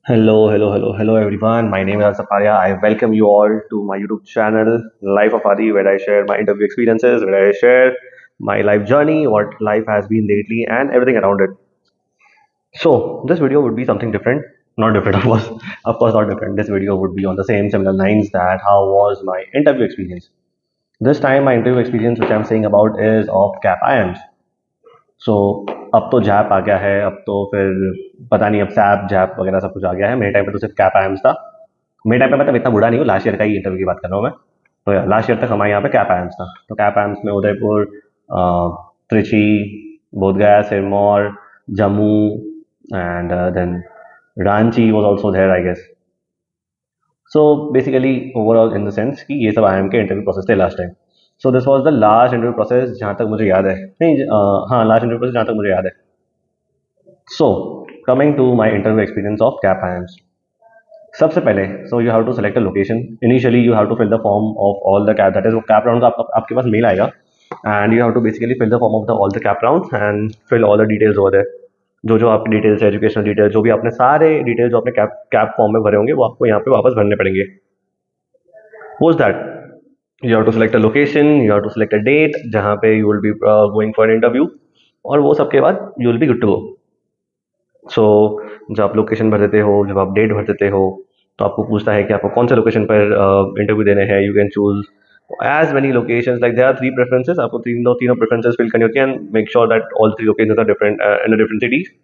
Hello, everyone. My name is Safaria. I welcome you all to my YouTube channel, Life of Adi, where I share my interview experiences, where I share my life journey, what life has been lately, and everything around it. So, this video would be something different. Not different, of course, not different. This video would be on the same similar lines that how was my interview experience. This time, my interview experience, which I'm saying about, is of CAP IIMs. सो अब तो JAP आ गया है, अब तो फिर पता नहीं, अब सैप जैप वगैरह सब कुछ आ गया है। मेरे टाइम पे तो सिर्फ कैप आयम्स था। मेरे टाइम पे मतलब इतना बुरा नहीं हूँ, लास्ट ईयर का ही इंटरव्यू की बात कर रहा हूँ मैं। तो लास्ट ईयर तक हमारे यहाँ पे कैप आयम्स था। तो कैप आयम्स में Udaipur, Trichy, Bodhgaya, Sirmaur, Jammu and then Ranchi was also there I guess. So basically overall in the sense कि ये सब आईएम के इंटरव्यू प्रोसेस थे last time. So this was the last interview process जहाँ तक मुझे याद है। नहीं, हाँ, लास्ट इंटरव्यू प्रोसेस जहाँ तक मुझे याद है। So coming to my interview experience of CAP IIMs. सबसे पहले so you have to select a location. Initially you have to fill the form of all the CAP, that is वो CAP round का आपके पास mail आएगा। And you have to basically fill the form of the all the CAP round and fill all the details over there. जो आपकी details, educational details, जो भी आपने सारे डिटेल्स जो आपने कैप कैप फॉर्म में भरे होंगे वो आपको यहाँ पे वापस भरने पड़ेंगे। Post that you have to select a location, you have to select a date जहाँ पे you will be going for an interview, और वो सबके बाद you will be good to go. सो जब आप लोकेशन भर देते हो, जब आप डेट भर देते हो, तो आपको पूछता है कि आपको कौन से लोकेशन पर इंटरव्यू देने हैं। You can choose as many locations, like there are three preferences. आपको तीनों प्रेफरेंसेस फिल करनी होती हैं and make sure that all three locations are different in a different cities.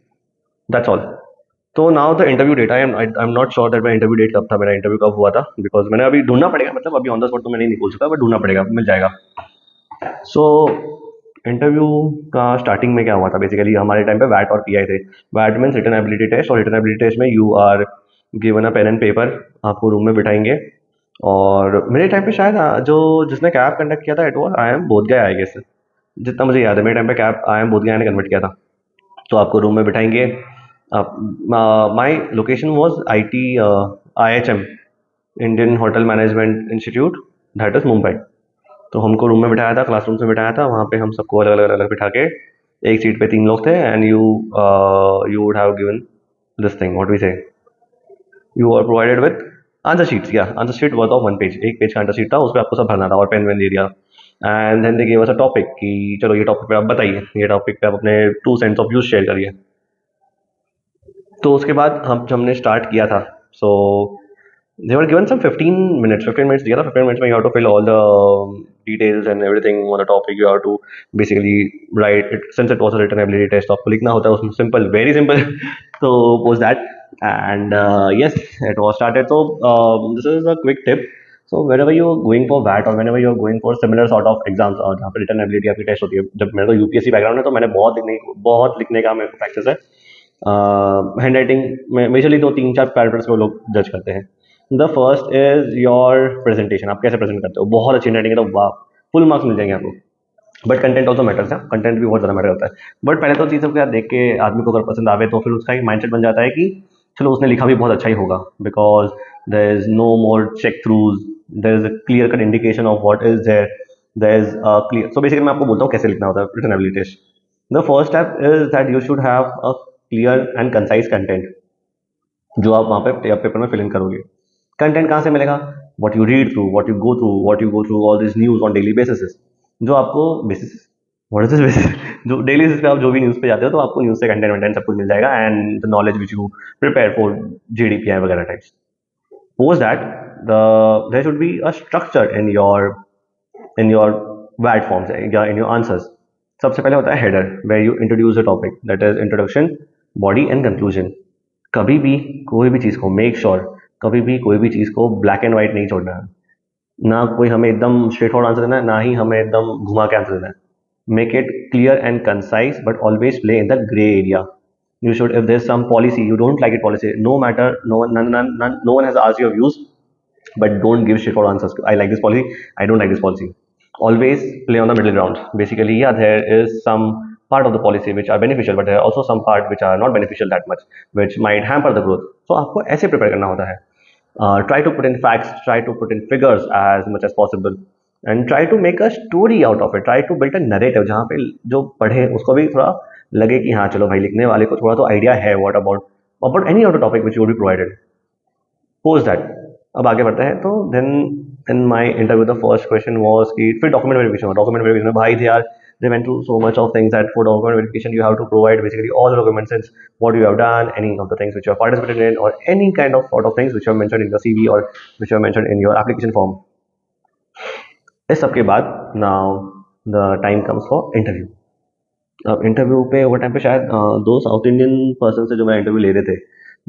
That's all. तो now the interview date, I am not sure that मेरा interview date कब था, मेरा इंटरव्यू कब हुआ था, बिकॉज मैंने अभी ढूंढना पड़ेगा, मतलब अभी ऑन द स्पॉट तो मैं नहीं निकल चुका, बट ढूंढना पड़ेगा, मिल जाएगा। सो इंटरव्यू का स्टार्टिंग में क्या हुआ था, बेसिकली हमारे टाइम पे वैट और पीआई थे। वैट मीन्स रिटन एबिलिटी टेस्ट, और रिटन एबिलिटी टेस्ट में you are given a pen and paper, आपको रूम में बिठाएंगे। और मेरे टाइम पे शायद जो जिसने कैब कंडक्ट किया था it was I M Bodh गया आई गेस। जितना मुझे याद है मेरे टाइम पे कैब आई एम बोध गया ने कन्वर्ट किया था। तो आपको रूम में बिठाएंगे। आप my location was IHM, Indian hotel management institute, that is Mumbai. तो हमको रूम में बिठाया था, क्लासरूम से बिठाया था, वहाँ पे हम सबको अलग अलग बिठा के एक सीट पे तीन लोग थे। And you would have given this thing, what we say, you are provided with answer sheets. या answer sheet worth of one page, एक पेज का आंसर शीट था, उस पर आपको सब भरना था और पेन वेन दे दिया। And then they give us a topic कि चलो ये टॉपिक पे आप बताइए, ये टॉपिक पे आप अपने two cents of views share करिए। तो उसके बाद हमने स्टार्ट किया था। सो they were given some 15 minutes, 15 minutes दिया था। 15 minutes में you have to fill all the details and everything on the topic. You have to basically write it, since it was a written ability test, तो आपको लिखना होता है उसमें, simple, very simple. So post that and yes, it was started. So this is a quick tip. So whenever you are going for VAT or whenever you are going for similar sort of exams और जहाँ पे return ability आपकी test होती है, जब मेरा तो UPSC background है तो मैंने बहुत लिखने का मेरे को प्रैक्टिस है। हैंड राइटिंग में मेजरली दो तीन चार पैरामीटर्स को लोग जज करते हैं। The first is your presentation, आप कैसे प्रेजेंट करते हो। बहुत अच्छी राइटिंग है तो वाह, फुल मार्क्स मिल जाएंगे आपको। बट कंटेंट ऑल्सो मैटर्स है, कंटेंट भी बहुत ज़्यादा मैटर करता है। बट पहले तो चीज़ों को देख के आदमी को अगर पसंद आवे तो फिर उसका एक माइंडसेट बन जाता है कि चलो उसने लिखा भी बहुत अच्छा ही होगा, because there is no more check throughs, there is a clear cut indication of what is there is clear. So basically मैं आपको बोलता हूँ कैसे लिखना होता है written ability test. The first step is that you should have a clear and concise content जो आप वहाँ पे पेपर में फिल इन करोगे। कंटेंट कहाँ से मिलेगा, what you read through, what you go through all this news on daily basis. जो आपको basis, what is this basis, जो डेली बेसिस पे आप जो भी न्यूज़ पे जाते हो तो आपको न्यूज़ से कंटेंट वेंटेंट सब कुछ मिल जाएगा, and the knowledge which you prepare for GDPI वगैरह types. Post that there should be a structure in your वैट फॉर्म्स या इन योर आंसर्स। सबसे पहले होता है header, where you introduce the topic, that is introduction, body and conclusion. कभी भी कोई भी चीज़ को मेक श्योर कभी भी कोई भी चीज़ को ब्लैक एंड वाइट नहीं छोड़ना है। ना कोई हमें एकदम स्ट्रेट फॉरवर्ड आंसर देना है, ना ही हमें एकदम घुमा के आंसर देना है। Make it clear and concise but always play in the grey area. You should, if there's some policy you don't like it, policy, no matter, no one has asked your views, but don't give shit for answers. I like this policy, I don't like this policy. Always play on the middle ground. Basically, yeah, there is some part of the policy which are beneficial, but there are also some part which are not beneficial that much, which might hamper the growth. So आपको ऐसे prepare करना होता है। Try to put in facts, try to put in figures as much as possible, and try to make a story out of it. Try to build a narrative जहाँ पे जो पढ़े उसको भी थोड़ा लगे कि हाँ चलो भाई लिखने वाले को थोड़ा तो आइडिया है about any other topic which you would be provided. Post that. अब आगे बढ़ते हैं तो then in my interview the first question was कि फिर डॉक्यूमेंट वेरिफिकेशन में भाई थे यार, they went through so much of things that for document verification you have to provide basically all the documents since what you have done, any of the things which you have participated in, or any kind of sort of things which you have mentioned in your CV or which you have mentioned in your application form. इस सब के बाद now the time comes for interview. अब interview पे वो time पे शायद दो साउथ इंडियन पर्सन से जो मैं इंटरव्यू ले रहे थे.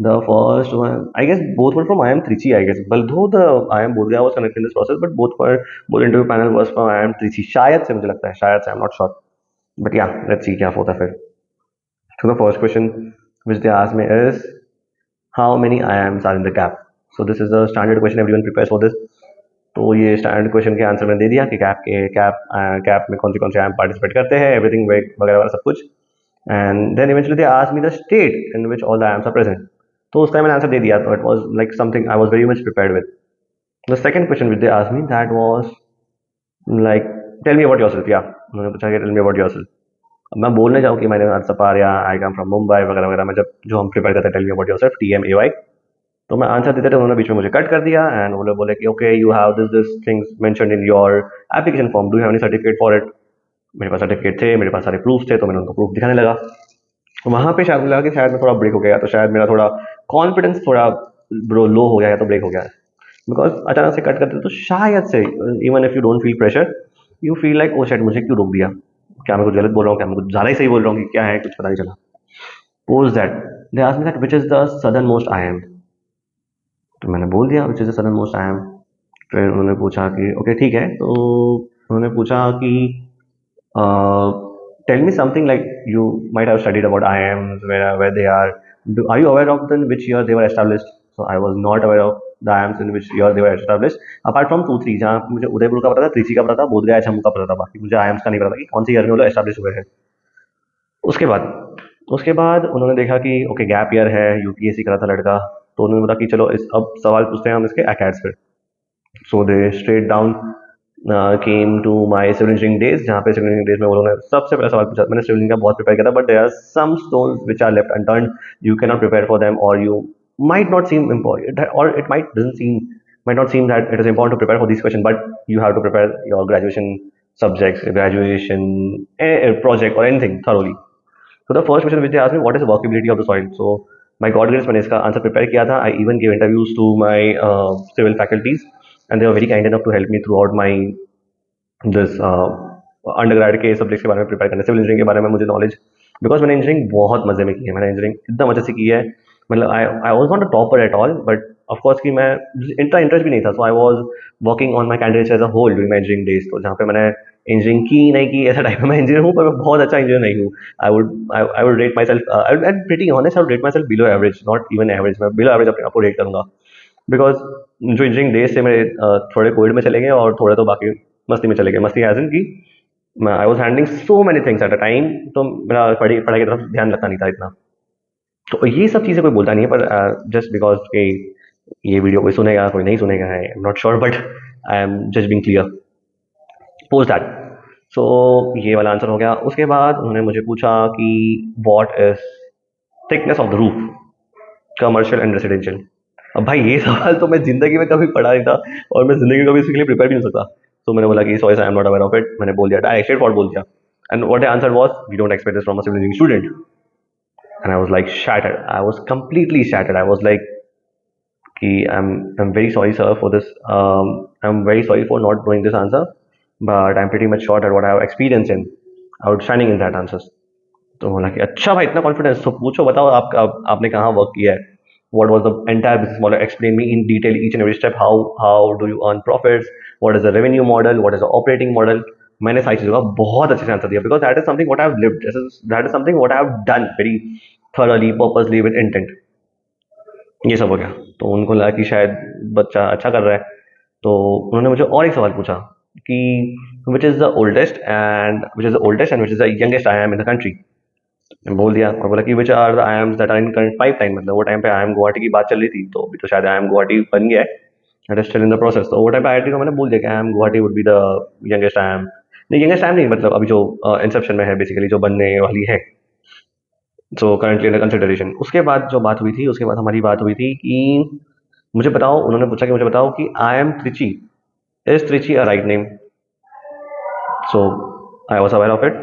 The first one I guess both were from I M Trichy I guess, बल though the I M Bodh Gaya was connected in this process, but both interview panel was from I M Trichy शायद से, मुझे लगता है शायद से, I am not sure, but yeah let's see क्या होता है फिर. So the first question which they asked me is how many IIMs are in the CAP. So this is a standard question, everyone prepares for this. तो ये standard question के answer मैंने दे दिया कि कैप में कौन से आईएम पार्टिसिपेट करते हैं, एवरीथिंग वगैरह वगैरह सब कुछ. And then eventually they asked me the state in which all the IIMs are present. तो उसका मैंने आंसर दे दिया, तो it was like something I was very much prepared with. The second question which they asked me that was like tell me about yourself. या उन्होंने पूछा कि टेल मी अबाउट योरसेल्फ. अब मैं बोलने जाऊँ कि मैंने सपारिया, आई कम फ्रॉम मुंबई वगैरह वगैरह, मैं जब जो हम प्रिपेयर करते हैं tell me about yourself TMAY, तो मैं आंसर देते थे, उन्होंने बीच में मुझे कट कर दिया एंड वो लोग बोले कि okay you have this things mentioned in your application form, do you have any certificate for it. मेरे पास सर्टिफिकेट थे, मेरे पास सारे प्रूफ थे, तो मैंने उनको प्रूफ दिखाने लगा. तो वहाँ पे शायद मुझे लगा कि शायद मैं थोड़ा ब्रेक हो गया, तो शायद मेरा थोड़ा कॉन्फिडेंस थोड़ा ब्रो लो हो गया या तो ब्रेक हो गया, बिकॉज अचानक से कट करते तो शायद से even if you don't feel pressure you feel like oh शायद मुझे क्यों रोक दिया, क्या मैं कुछ गलत बोल रहा हूँ, क्या मैं कुछ ज़्यादा ही सही बोल रहा हूँ, कि क्या है कुछ पता नहीं चला. Post that they asked me that which is the southern most IIM. तो मैंने बोल दिया विच is the southern most IIM. फिर उन्होंने पूछा कि ओके ठीक है, तो उन्होंने पूछा कि tell me something like you might have studied about IIMs, where they are. Are you aware of in which year they were established? So I was not aware of the IIMs in which year they were established. Apart from 2-3 जहाँ मुझे उदयपुर का पता था, त्रिची का पता था, बोधगया जम्मू का पता था, बाकी मुझे IIMs का नहीं पता था कि कौन सी ईयर में वो लोग एस्टेब्लिश हुए हैं. उसके बाद उन्होंने देखा कि ओके गैप ईयर है, यूपीएससी करा था लड़का, तो उन्होंने बोला कि चलो इस अब सवाल पूछते हैं हम इसके अकेड्स पे. So they straight down came to my civil engineering days, जहाँ पे सिविल इंजीनियरिंग डेज में उन्होंने सबसे पहला सवाल पूछा. मैंने सिविल इंजीनियरिंग का बहुत प्रिपेयर किया था, but there are some stones which are left unturned, you can not prepare for them, और you might not seem important, or it might not seem that it is important to prepare for these questions, but you have to prepare your graduation subjects, graduation project or anything thoroughly. So the first question which they asked me, what is the workability of the soil? So my God grace मैंने इसका answer prepare किया था. I even gave interviews to my civil faculties, and they were very kind enough to help me throughout my this undergrad के subjects के बारे में prepare करने. Civil engineering के बारे में मुझे नॉलेज, बिकॉज मैंने इंजीनियरिंग बहुत मजे में की है, मैंने इंजीनियरिंग इतना मजे से की है, मतलब I was not a topper at all, but of course कि मैं इतना इंटरेस्ट भी नहीं था. So I was working on my candidates as a whole during my engineering days. तो जहाँ पे मैंने इंजीनियरिंग की नहीं की ऐसा टाइप में, मैं इंजीनियर हूँ पर मैं बहुत अच्छा इंजीनियर नहीं हूँ. I would rate my self, I pretty honest, I would rate my self below average, not even average. मैं बिलो एवरेज अपने आप को रेट करूँगा, बिकॉज जो इंजीनियरिंग डेज से मेरे थोड़े कोविड में चले गए और थोड़े तो बाकी मस्ती में चले गए. मस्ती एज इन की I was handling so many things at a time, तो मेरा पढ़ाई की तरफ ध्यान लगता नहीं था इतना. तो ये सब चीज़ें कोई बोलता नहीं है, पर जस्ट बिकॉज कि ये वीडियो कोई सुनेगा कोई नहीं सुनेगा, I am not sure, but I am just being clear. Post that. So ये वाला आंसर हो गया. उसके बाद उन्होंने मुझे पूछा कि what is thickness of the roof, commercial and residential. अब भाई ये सवाल तो मैं जिंदगी में कभी पढ़ा नहीं था, और मैं जिंदगी में कभी इसके लिए प्रिपेयर भी नहीं हो सकता. तो मैंने बोला कि sorry I am not aware of it. मैंने बोल दिया, डायरेक्ट स्ट्रेट फॉरवर्ड बोल दिया. And what answer was, we don't expect this from a civil engineering student. And I was like shattered. I was completely shattered. I was like, I'm very sorry, sir, for this. I'm very sorry for not knowing this answer, but I'm pretty much sure that what I have experienced in outshining in that answers. तो बोला कि अच्छा भाई इतना confidence, तो पूछो बताओ आपने कहाँ वर्क किया है, what was the entire business model, explain me in detail each and every step, how do you earn profits, what is the revenue model, what is the operating model. मैंने सारी चीज़ों का बहुत अच्छे से आंसर दिया, because that is something what I have lived, that is something what I have done very thoroughly purposely with intent. ये सब हो गया, तो उनको लगा कि शायद बच्चा अच्छा कर रहा है. तो उन्होंने मुझे और एक सवाल पूछा कि which is the oldest and which is the youngest I M in the country. बोल दिया और बोला कि which are the IIMs that are in current pipeline. मतलब वो टाइम पे IIM गुवाहाटी की बात चल रही थी, तो अभी तो शायद IIM गुवाहाटी बन गया है, that is still in the process. तो वो टाइम पे IIT को मैंने बोल दिया कि IIM Guwahati would be the youngest IIM. नहीं, यंगेस्ट IIM नहीं, मतलब अभी जो इंसेप्शन में है बेसिकली, जो बनने वाली है. So currently under consideration. उसके बाद जो बात हुई थी, उसके बाद हमारी बात हुई थी कि मुझे बताओ, उन्होंने पूछा कि मुझे बताओ कि I M Trichy, is Trichy a right name? So I was aware of it.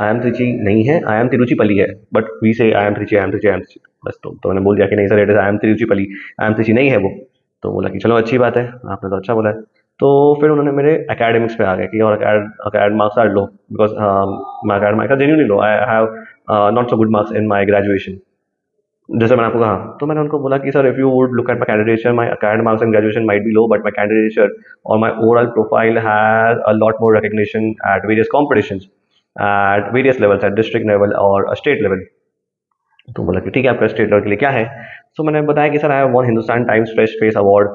I M Trichy नहीं है, आई एम तिरुचिपल्ली है, but we say I M Trichy, I M Trichy, I M Trichy. बस तो मैंने बोल दिया कि नहीं sir, it is I M Tiruchirappalli, I M Trichy नहीं है वो। तो बोला कि चलो अच्छी बात है, आपने तो अच्छा बोला है। तो फिर उन्होंने मेरे एकेडमिक्स पे आ गए कि और acad marks are low, because my acad marks are genuinely low, I have not so good marks in my graduation, जैसे मैंने आपको कहा। तो मैंने उनको बोला कि sir, if you would look at my candidature, my academic marks in graduation might be low, but my candidature or my overall profile has a lot more recognition at various competitions at various levels, at district level or a state level। तो बोला कि ठीक है, आपका state level के लिए क्या है? तो मैंने बताया कि sir, I have won Hindustan Times fresh face award.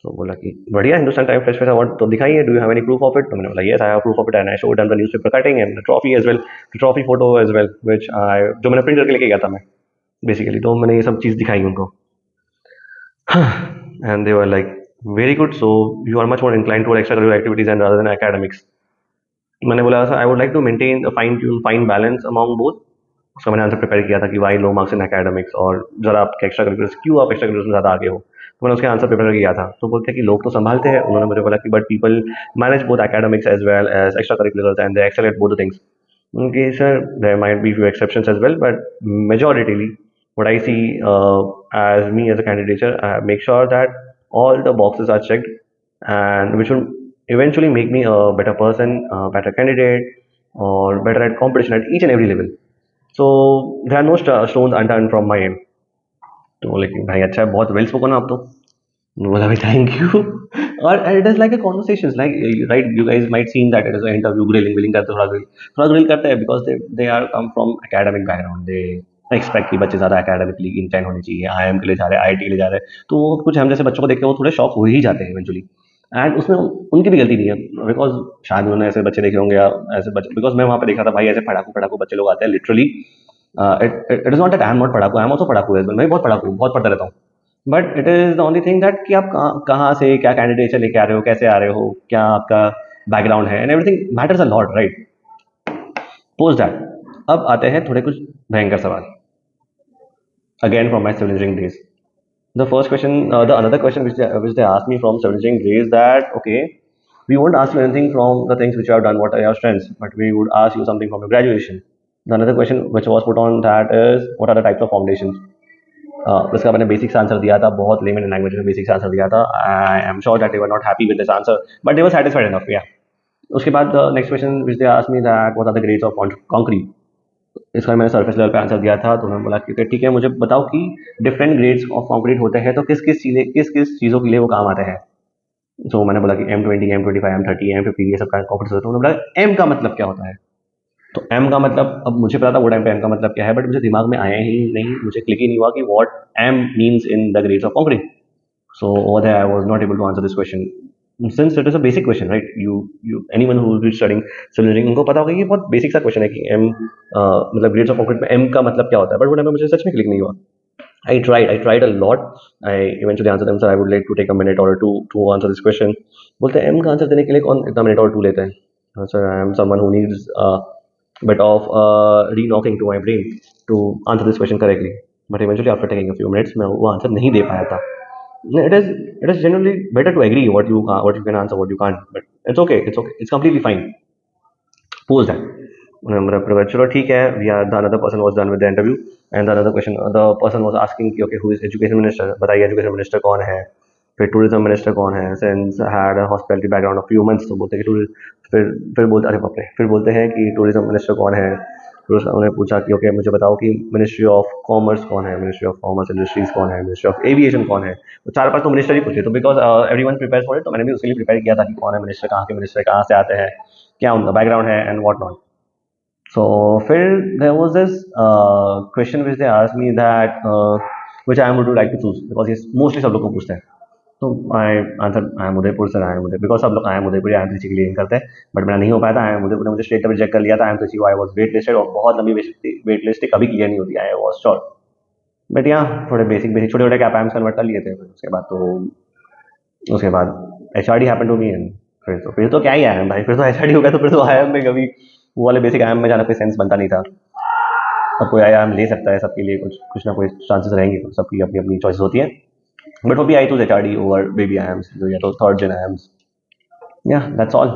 तो बोला कि बढ़िया, Hindustan Times fresh face award तो दिखाइए, do you have any proof of it? तो मैंने बोला yes, I have proof of it and I showed them the newspaper cutting and the trophy as well, trophy photo as well, which I जो मैंने print करके लेके गया था मैं बेसिकली। तो मैंने ये सब चीज़ दिखाई उनको। And they were like, very good, so you are much more inclined toward extracurricular activities and rather than academics। मैंने बोला sir, I would like to maintain fine tune fine balance among both. उसका मैंने answer prepare किया था कि why low marks in academics, और जरा आपके एक्स्ट्रा करिकुलर्स क्यों, आप एक्स्ट्रा करिकुलर्स में ज़्यादा आगे हो। तो मैंने उसके आंसर प्रिपेयर किया था। तो बोलते हैं कि लोग तो संभालते हैं। उन्होंने मुझे बोला कि but people manage both academics as well as extra curriculars and they excel at both the things. उनके sir, there might be few exceptions as well, but majoritarily what I see as me as a candidature, I make sure that all the boxes are checked, and which will eventually make me a better person, a better candidate, or better at competition at each and every level। So there are no stones unturned from my end। तो बोले कि भाई अच्छा है, बहुत well spoken हो आप तो। बोला भाई थैंक यू। और it is like a conversation, like right, you guys might seen that it is a interview, grilling विलिंग करते, थोड़ा ग्रिल करते हैं, because they are come from academic background, they expect कि बच्चे ज़्यादा एकेडमिकली इंटेंड होने चाहिए, आईआईएम के लिए जा रहे हैं, आईआईटी के लिए जा रहे हैं। तो वो कुछ हम जैसे बच्चों को देख के वो थोड़े शॉक हो ही जाते हैं इवेंचुअली। एंड उसमें उनकी भी गलती नहीं है, बिकॉज शायद उन्होंने ऐसे बच्चे देखे होंगे या ऐसे बच्चे, बिकॉज मैं वहाँ पे देखा था भाई, ऐसे पढ़ाकू पढ़ाकू बच्चे लोग आते हैं literally. It is not that I am not पढ़ाकू, आई एम ऑल्सो पढ़ाकू एज वेल, मैं भी बहुत पढ़ाकू, बहुत पढ़ता रहता हूँ। But it is the only thing that कि आप कहाँ कहाँ से क्या कैंडिडेट लेके आ रहे हो, कैसे आ रहे हो, क्या आपका बैकग्राउंड है, and everything matters a lot, right? Post that, अब आते हैं थोड़े कुछ भयंकर सवाल, again from my civil engineering days. The first question, the another question which they asked me from civil engineering days, that okay, we won't ask you anything from the things which you have done, what are your strengths, but we would ask you something from your graduation। The another question which was put on that is, what are the types of foundations? उसका मैंने basics answer दिया था, बहुत layman language में basics answer दिया था। I am sure that they were not happy with this answer, but they were satisfied enough, yeah. उसके बाद next question which they asked me, that what are the grades of concrete. इसका मैंने surface level पे answer दिया था। तो उन्होंने बोला कि ठीक है, मुझे बताओ कि डिफरेंट ग्रेड्स ऑफ कंक्रीट होते हैं, तो किस किस चीज़ों के लिए वो काम आते हैं। सो मैंने बोला कि M20, M25, M30, M50, ये सब का कंक्रीट होता है। उन्होंने बोला एम का मतलब क्या होता है। तो एम का मतलब, अब मुझे पता था वो टाइम पे एम का मतलब क्या है, बट मुझे दिमाग में आया ही नहीं, मुझे क्लिक ही नहीं हुआ कि what am means in the grades of concrete. So over there, I was not able to answer this question, since it is a basic question, right? You anyone who will be studying civil engineering, उनको पता होगा कि ये बहुत basic सा question है कि M मतलब ग्रेड्स ऑफ कंक्रीट में एम का मतलब क्या होता है, बट वो टाइम पे मुझे सच में क्लिक नहीं हुआ। I tried a lot। I eventually answered them, sir, I would like to take a minute or two to answer this question। बोलते हैं एम का आंसर देने के लिए कौन इतना मिनट और टू लेता है? Sir, I am someone who needs bit of re-knocking to my brain to answer this question correctly। But eventually after taking a few minutes, मैं वो आंसर नहीं दे पाया था। It is generally better to agree what you can answer, what you can't, but it's okay, it's completely fine। Post that, मतलब चलो ठीक है, we are the another person was done with the interview, and the another question, the person was asking कि okay, who is education minister, बताइए education minister कौन है। फिर tourism minister कौन है, since I had a hospitality background of few months। तो बोलते हैं कि फिर बोलते, अरे बाप रे, फिर बोलते हैं कि tourism minister कौन है। फिर उन्होंने पूछा कि ओके, मुझे बताओ कि मिनिस्ट्री ऑफ कॉमर्स कौन है, मिनिस्ट्री ऑफ कॉमर्स इंडस्ट्रीज कौन है, मिनिस्ट्री ऑफ एविएशन कौन है। तो चार पांच तो मिनिस्टर ही पूछे, तो because everyone prepare for it, तो मैंने भी उसके लिए प्रिपेयर किया था कि कौन है मिनिस्टर, कहाँ के मिनिस्टर, कहाँ से आते हैं, क्या उनका बैकग्राउंड है एंड व्हाट नॉट। So फिर there was this question which they asked me that which I would like to choose, because ये mostly सब लोग को पूछते हैं। तो I answer, I am Udaipur sir, I am Udaipur, because सब लोग I am Udaipur, I am Trichy के लिए करते हैं, बट मेरा नहीं हो पाया था। आई एम उदयपुर ने मुझे स्टेट लेवल रिजेक्ट कर लिया था। I M Trichy, I was wait listed, और बहुत लंबी वेट लिस्ट कभी क्लियर नहीं होती, आई वॉज श्योर। बट यहाँ थोड़े बेसिक बेसिक छोटे छोटे कैप आइम्स कन्वर्ट कर लिए थे। फिर उसके बाद H R D happen to me, and फिर तो क्या ही आया भाई, फिर तो एच आर डी हो गया, तो फिर तो आई एम में कभी वो वाले बेसिक आई एम में जाना कोई सेंस बनता नहीं था। सब कोई आई ले सकता है, सबके लिए कुछ कुछ ना कुछ चांसेस रहेंगे, सबकी अपनी अपनी चॉइस होती है. But for me, I choose HRD over baby IIMs. So yeah, those third gen IIMs. Yeah, that's all.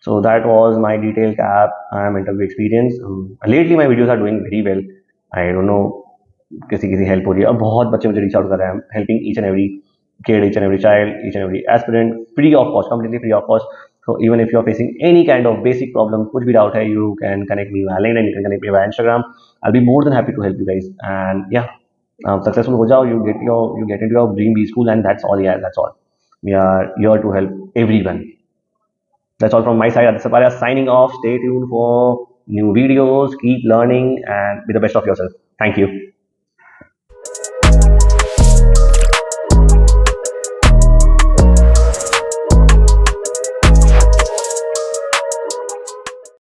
So that was my detailed cap IIM interview experience. Lately, my videos are doing very well. I don't know किसी किसी help हो रही है. अब बहुत बच्चे मुझे reach out कर रहे हैं. Helping each and every kid, each and every child, each and every aspirant, free of cost, completely free of cost. So even if you're facing any kind of basic problem, कुछ भी doubt है, you can connect me via LinkedIn, you can connect me via Instagram. I'll be more than happy to help you guys. And yeah, successful हो जाओ, you get into your dream B school, and that's all. Yeah, that's all. We are here to help everyone. That's all from my side. Aditya Saparia signing off. Stay tuned for new videos. Keep learning and be the best of yourself. Thank you.